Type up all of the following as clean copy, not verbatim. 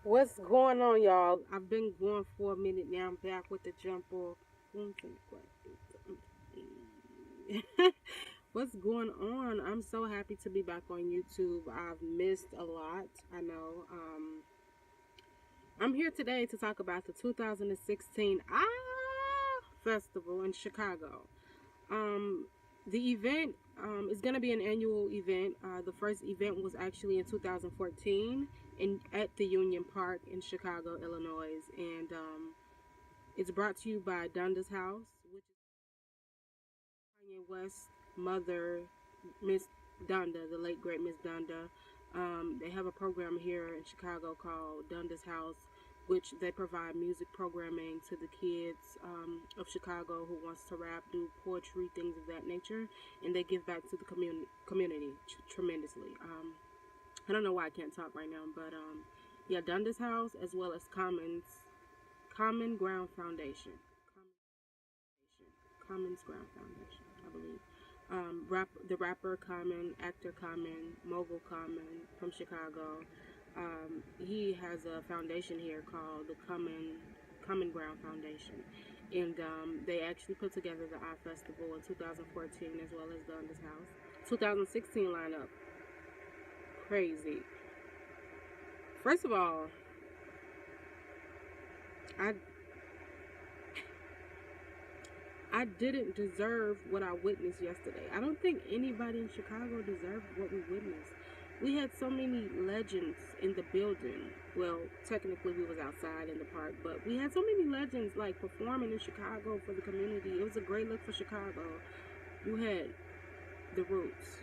What's going on, y'all? I've been going for a minute now. I'm back with the jump off. What's going on? I'm so happy to be back on YouTube. I've missed a lot. I know. I'm here today to talk about the 2016 Festival in Chicago. The event is going to be an annual event. The first event was actually in 2014 at the Union Park in Chicago, Illinois, and it's brought to you by Donda's House, which is Kanye West's mother, Miss Donda, the late great Miss Donda. They have a program here in Chicago called Donda's House, which they provide music programming to the kids of Chicago who wants to rap, do poetry, things of that nature, and they give back to the community tremendously. I don't know why I can't talk right now, but yeah, Donda's House as well as Common Ground Foundation, Commons Ground Foundation, I believe. The rapper Common, actor Common, mogul Common from Chicago. He has a foundation here called the Common Ground Foundation, and they actually put together the Eye Festival in 2014 as well as Donda's House. 2016 lineup, crazy. First of all, I didn't deserve what I witnessed yesterday. I don't think anybody in Chicago deserved what we witnessed. We had so many legends in the building. Well, technically we was outside in the park, but we had so many legends like performing in Chicago for the community. It was a great look for Chicago. You had the Roots.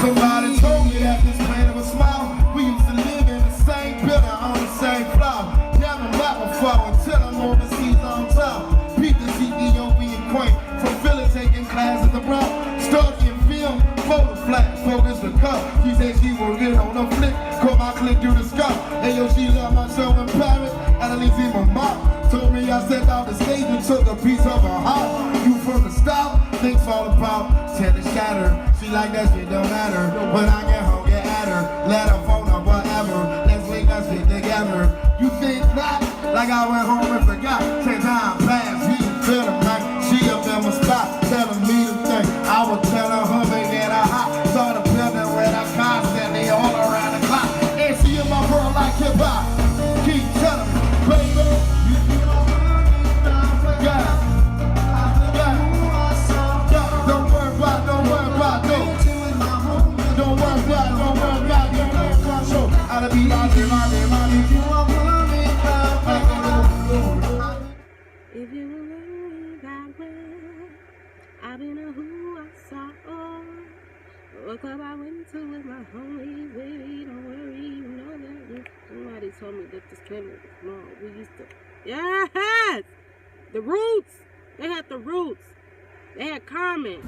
Somebody told me that this planet was small. We used to live in the same building on the same floor. Never met before until I'm overseas on top. People Ethiopian quaint from Philly taking class at the Bronx. Studying film, photo flash, focus the cup. She said she will get on the flick, call my click through the sky. Hey yo, she loved my show in Paris, and at least in my mom. Told me I stepped out the stage and took a piece of her heart. You from the stop, things fall apart, tend to shatter. She like that shit don't matter. When I get home, get at her, let her phone or whatever. Let's link us shit together. You think not? Like I went home and forgot. 10 times past, we feel the night. She up in my spot, telling me the thing. I was telling her, make it a hot. Saw the building where I constantly all around the clock. And she in my world like hip hop. Keep telling me, baby. If you will leave that way, I don't know who I saw. What club I went to with my homies. Baby, don't worry, you know that. Somebody told me that this planet was small. We used to. Yes! The Roots! They had the Roots. They had Common.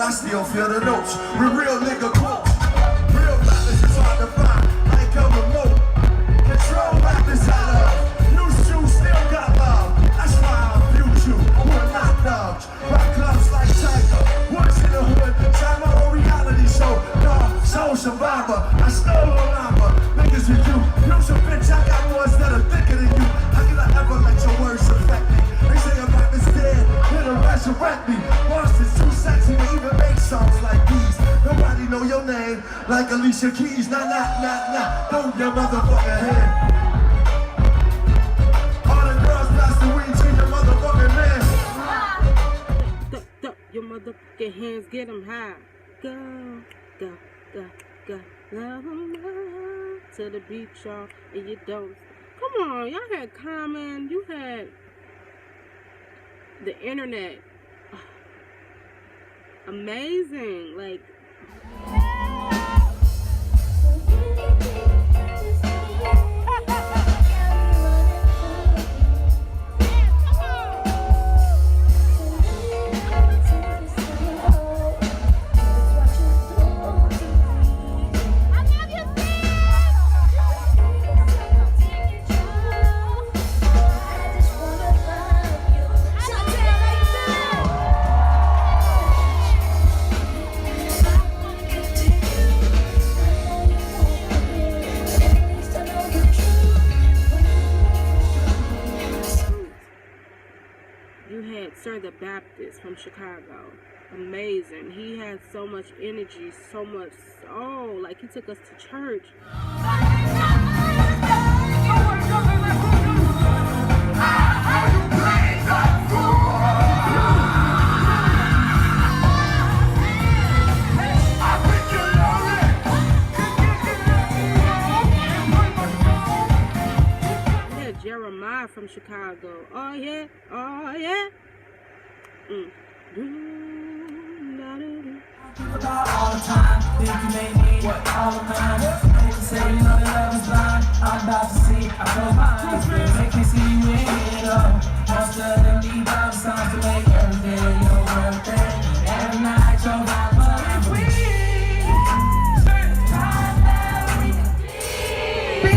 I still feel the notes. With real nigga quotes. Real rappers is hard to find, like a remote. Control rappers I love. New shoes still got love. That's why I viewed you, who are not loved. Rock clubs like Tiger, once in the hood. Try my own reality show. Dog, soul survivor. I stole a number. Niggas with you. Use a bitch, I got ones that are thicker than you. How can I ever let your words affect me? They say a rap is dead, it'll resurrect me. Monsters too sexy to even make songs like these. Nobody know your name like Alicia Keys. Nah, throw your motherfucking hand. All the girls pass the weed to your motherfucking man. Your motherfucking hands, get them high. Go, go, go, go. Love 'em love to the beat, y'all, and you don't. Come on, y'all had Common, you had the internet. Amazing, like. The Baptist from Chicago. Amazing. He had so much energy, so much soul. Like he took us to church. Yeah, Jeremih from Chicago. Oh yeah, oh yeah. All the time, think you may need all of mine. They say you know that love is blind. I'm about to see, I close my eyes, make me see you in it all. Most of them need love songs to make every day your birthday. Every night your vibe, but if we certain time that we can be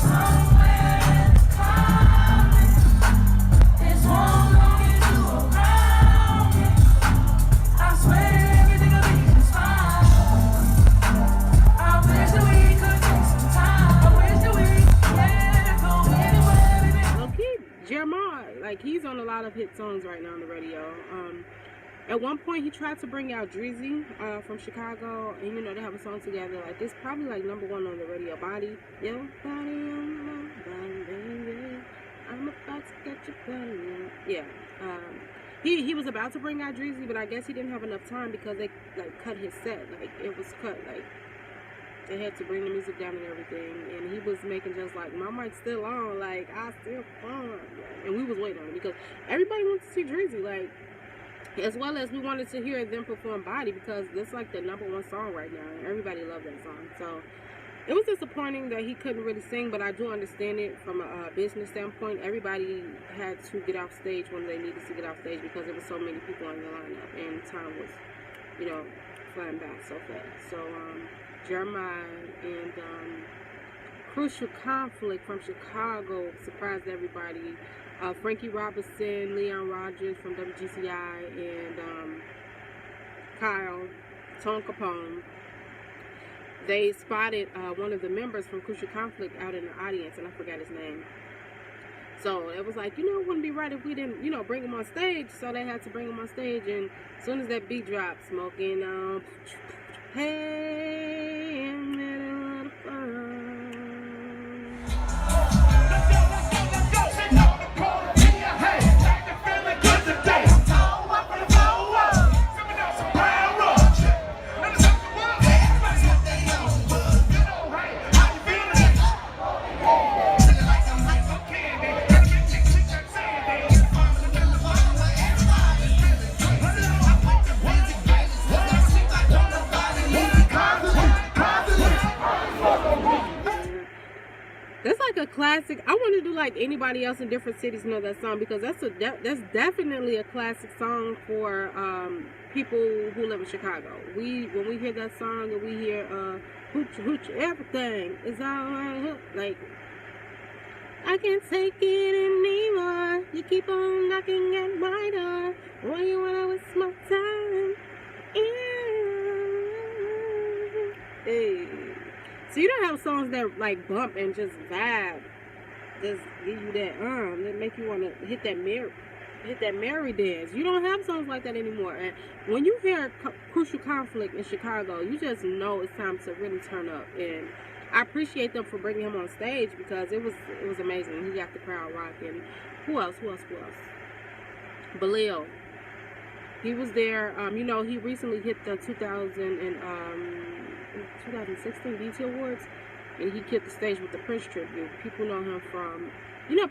somewhere coming. There's one looking to around me. I swear everything will be just fine. I wish that we could take some time. I wish that we could go anywhere. Okay, Jeremih, like he's on a lot of hit songs right now on the radio. At one point he tried to bring out Drizzy from Chicago, and you know they have a song together. Like it's probably like #1 on the radio. Body, yo, body on my body, baby. I'm about to get your body. Yeah. He was about to bring out Drizzy, but I guess he didn't have enough time because they like cut his set. Like it was cut. Like they had to bring the music down and everything, and he was making just like my mic's still on. Like I still fun, and we was waiting on it because everybody wants to see Drizzy. Like. As well as we wanted to hear them perform Body because that's like the #1 song right now and everybody loved that song. So it was disappointing that he couldn't really sing, but I do understand it from a business standpoint. Everybody had to get off stage when they needed to get off stage because there was so many people on the lineup and time was, you know, flying back so fast. So Jeremih and Crucial Conflict from Chicago surprised everybody. Frankie Robinson, Leon Rogers from WGCI, and Kyle, Tone Capone. They spotted one of the members from Crucial Conflict out in the audience, and I forgot his name. So it was like, you know, it wouldn't be right if we didn't, you know, bring him on stage. So they had to bring him on stage, and as soon as that beat dropped, smoking, hey, in the middle of the fun. Confident. classic. I want to do like anybody else in different cities know that song, because that's definitely a classic song for people who live in Chicago. When we hear that song and we hear hooch hooch everything is all like, I can't take it anymore. You keep on knocking at my door. Why you wanna waste my time? Hey. So you don't have songs that like bump and just vibe, just give you that that make you wanna hit that merry dance. You don't have songs like that anymore. And when you hear Crucial Conflict in Chicago, you just know it's time to really turn up. And I appreciate them for bringing him on stage, because it was amazing. He got the crowd rocking. Who else? Bilal. He was there. You know, he recently hit the 2016 BET Awards, and he hit the stage with the Prince tribute. People know him from,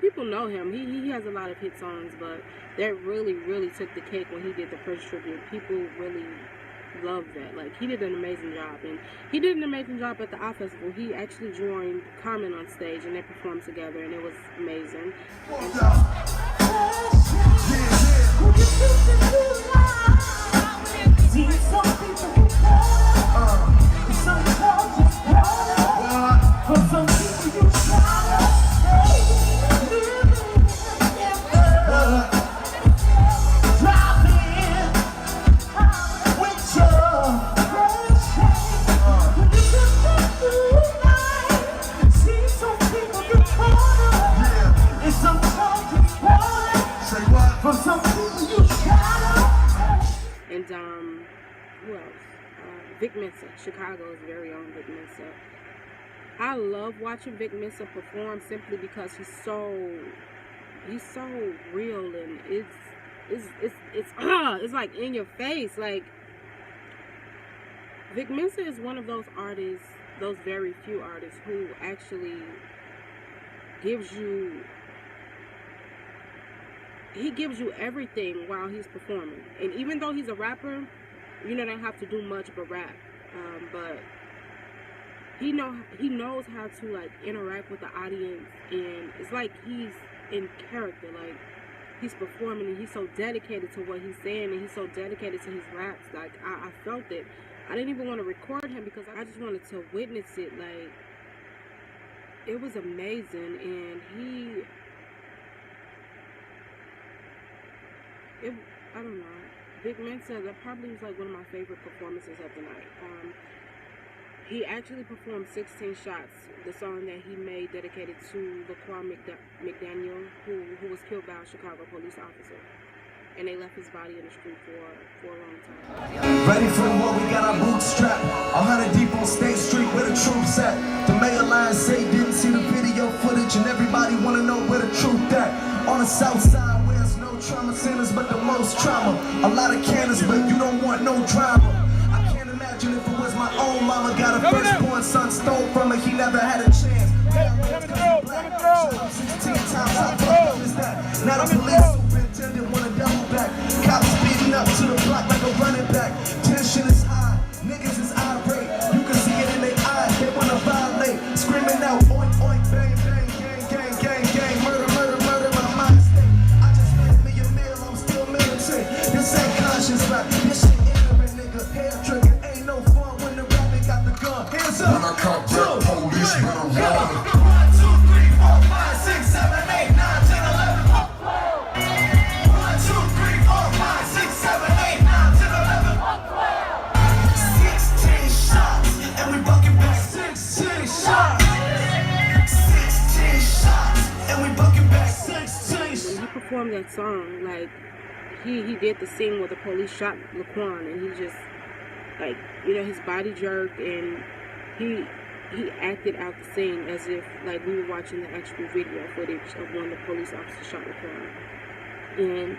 people know him. He has a lot of hit songs, but that really took the cake when he did the Prince tribute. People really love that. Like, he did an amazing job, and he did an amazing job at the AAHH Festival. He actually joined Common on stage, and they performed together, and it was amazing. And who else? Vic Mensa, Chicago's very own Vic Mensa. I love watching Vic Mensa perform simply because he's so real, and it's like in your face. Like, Vic Mensa is one of those artists, those very few artists, who actually gives you everything while he's performing. And even though he's a rapper, you don't have to do much but rap, but he knows how to like interact with the audience, and it's like he's in character. Like, he's performing, and he's so dedicated to what he's saying, and he's so dedicated to his raps. Like, I felt it. I didn't even want to record him because I just wanted to witness it. Like, it was amazing. And I don't know, Vic Mensa, that probably was like one of my favorite performances of the night. He actually performed 16 Shots, the song that he made dedicated to Laquan McDaniel, who was killed by a Chicago police officer. And they left his body in the street for a long time. Ready for the war, we got our boots strapped. 100 deep on State Street, where the troops at. The mayor line say didn't see the video footage, and everybody wanna know where the truth at. On the south side, where there's no trauma centers, but the most trauma. A lot of cannons, but you don't want no drama. I can't imagine if it was my own mama. Got a firstborn son stole from her, he never had a chance. 16 times I fucked up is that. Now the police superintendent wanna double back. Cops speeding up to the block like a running back. Tension is high, niggas is irate. You can see it in their eyes, they wanna violate. Screaming out, oink, oink, bang, bang, gang, gang, gang, gang. Murder, murder, murder, my mind state. I just made me a meal, I'm still militant. This ain't conscious rap, this shit ignorant, nigga. Hair trigger, ain't no fun when the rabbit got the gun. Hands up, when I caught that police with a water. 1, 2, 3, 4, 5, 6, 7, 8, 9, 10, 11. 1, 2, 3, 4, 5, 6, 7, 8, 9, 10, 11. 16 shots, and we bucking back. 16 shots. 16 shots, and we bucking back. 16. When he performed that song, like, he did the scene where the police shot Laquan, and he just, like, his body jerked, and he acted out the scene as if like we were watching the actual video footage of when the police officer shot Laquan. And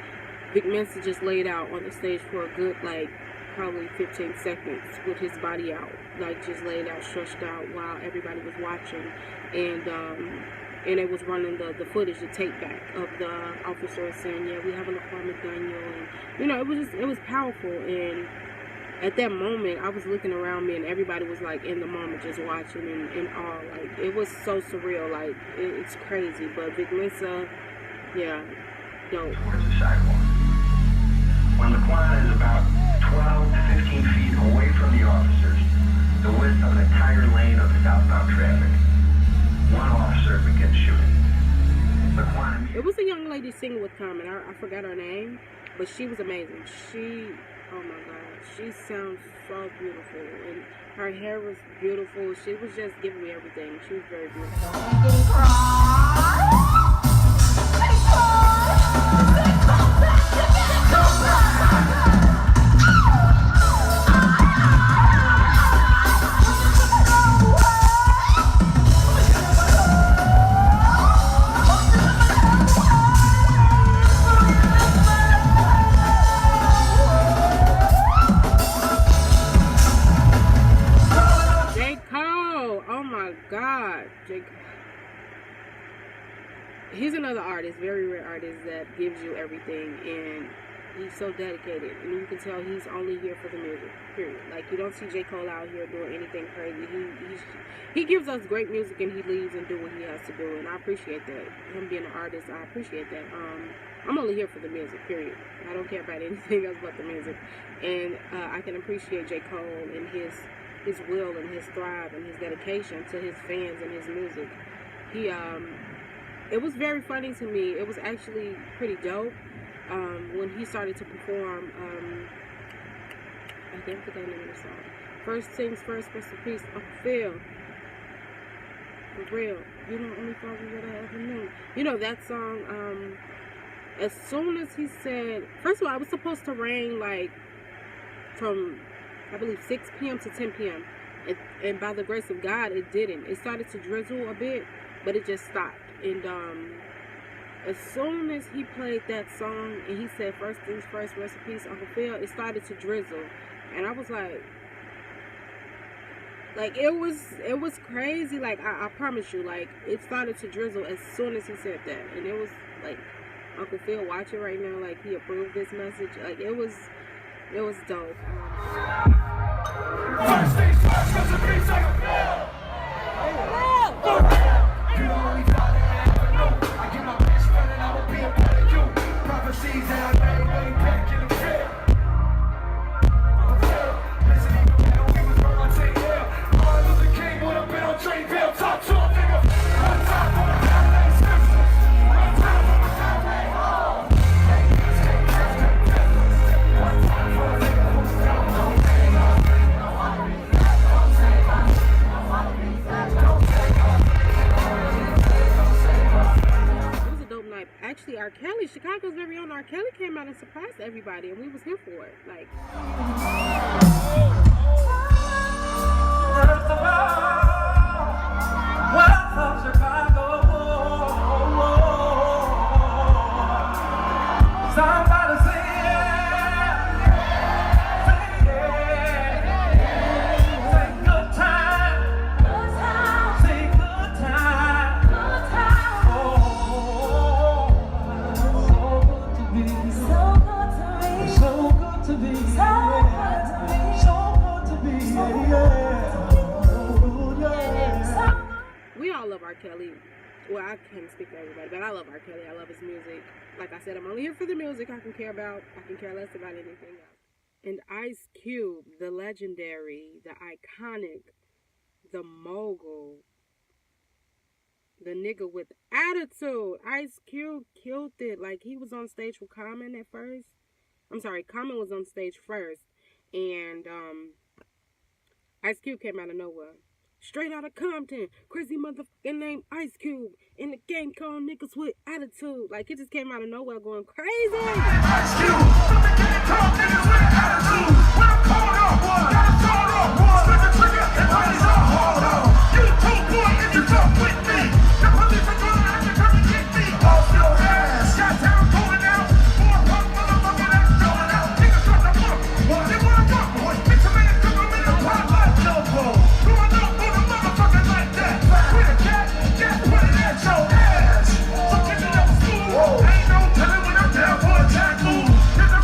Vic Mensa just laid out on the stage for a good like probably 15 seconds with his body out, like just laid out, stretched out while everybody was watching. And it was running the footage, the tape back of the officer saying, yeah, we have a Laquan McDaniel, and it was powerful. And at that moment, I was looking around me and everybody was like in the moment, just watching and in awe. Like, it was so surreal. Like, it's crazy. But Big Mensa, yeah, dope. Towards the sidewalk. When Laquan is about 12 to 15 feet away from the officers, the width of an entire lane of southbound traffic, one officer begins shooting. Laquan. It was a young lady singing with Common. I forgot her name, but she was amazing. Oh my God, she sounds so beautiful, and her hair was beautiful. She was just giving me everything. She was very beautiful. He's another artist, very rare artist that gives you everything, and he's so dedicated, and you can tell he's only here for the music, period. Like, you don't see J. Cole out here doing anything crazy. He gives us great music, and he leaves and do what he has to do, and I appreciate that. Him being an artist, I appreciate that. I'm only here for the music, period. I don't care about anything else but the music, and I can appreciate J. Cole and his will and his thrive and his dedication to his fans and his music. It was very funny to me. It was actually pretty dope when he started to perform. I can't forget the name of the song. First things first, rest in peace, Uncle Phil. For real, you know, only father that I ever knew. You know that song. As soon as he said, first of all, it was supposed to rain like from, I believe, 6 p.m. to 10 p.m. And by the grace of God, it didn't. It started to drizzle a bit, but it just stopped. And as soon as he played that song and he said first things first, rest in peace, Uncle Phil, it started to drizzle. And I was like it was crazy. Like, I promise you, like, it started to drizzle as soon as he said that. And it was like, Uncle Phil, watch it right now, like, he approved this message. Like, it was dope. First things first, rest in peace, Uncle Phil. You know only father I ever know. I get my best friend and I will be a part of you. Prophecies that I made way back in the field. Listen, even when we was born on St. Hill, Martin Luther King would have been on Train Bill. Talk to a nigga. One time for the highway scriptures. One time for the highway home. One time for a nigga who's down. Don't take off. Don't want to be fat. Don't take off. Don't want to be fat. Don't take off. Actually, R. Kelly, Chicago's very own R. Kelly came out and surprised everybody, and we was here for it. Like, first of all, welcome Chicago. Somebody say yeah, say yeah, say good time, say good time, oh, so good to be, so good to be, yeah. we all love R. Kelly. Well, I can't speak for everybody, but I love R. Kelly. I love his music. Like I said, I'm only here for the music. I can care less about anything else. And Ice Cube, the legendary, the iconic, the mogul, the nigga with attitude. Ice Cube killed it. Like, he was on stage with Common at first. I'm sorry, Common was on stage first. And Ice Cube came out of nowhere. Straight out of Compton, crazy motherfucking name Ice Cube, in the gang called niggas with attitude. Like, it just came out of nowhere going crazy. Ice Cube, from the gang called niggas with attitude. When I'm called up, got a called up, split the trigger and raise up, hold on. You two boy, if you talk with me, the police are gonna have to come and get me. Off your ass, got down, going out, more punk motherfucker that's going out. Niggas got the book, they wanna fuck, boy. Bitch, a man took them in the pot like Lobo. Going up on a motherfucker like that. With a cat, just put it at your ass. So get it up school, ain't no telling when I'm down for a tackle. There's a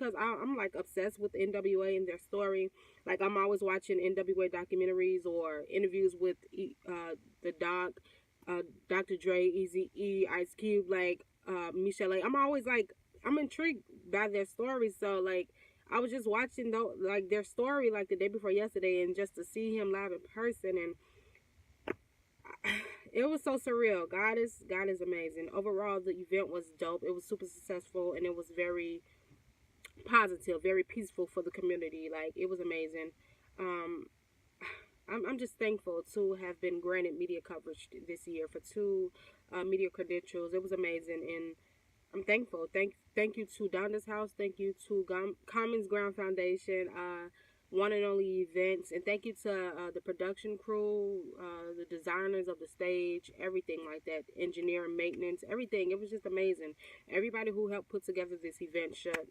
because I'm like obsessed with NWA and their story. Like I'm always watching NWA documentaries or interviews with the Doc, Dr. Dre, Easy E, Ice Cube, like Michelle. I'm always like I'm intrigued by their stories. So like I was just watching like their story like the day before yesterday, and just to see him live in person, and it was so surreal. God is amazing. Overall, the event was dope. It was super successful, and it was very positive, very peaceful for the community. Like it was amazing. Um, I'm just thankful to have been granted media coverage this year for 2 media credentials. It was amazing, and I'm thankful. Thank you to Donda's House. Thank you to Commons Ground Foundation. One and Only Events, and thank you to the production crew, the designers of the stage, everything like that, engineering, maintenance, everything. It was just amazing. Everybody who helped put together this event should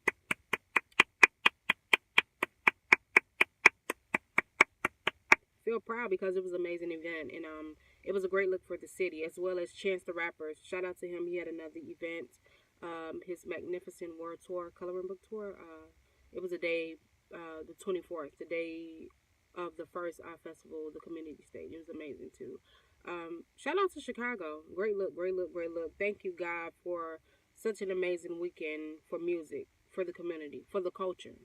feel proud, because it was an amazing event, and it was a great look for the city, as well as Chance the Rapper. Shout out to him. He had another event, his Magnificent World Tour, Coloring Book Tour. It was a day, the 24th, the day of the first festival, the community stage. It was amazing too. Shout out to Chicago. Great look, great look, great look. Thank you, God, for such an amazing weekend for music, for the community, for the culture.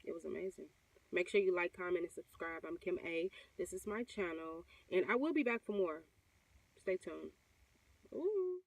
It was amazing. Make sure you like, comment, and subscribe. I'm Kim A. This is my channel, and I will be back for more. Stay tuned. Ooh.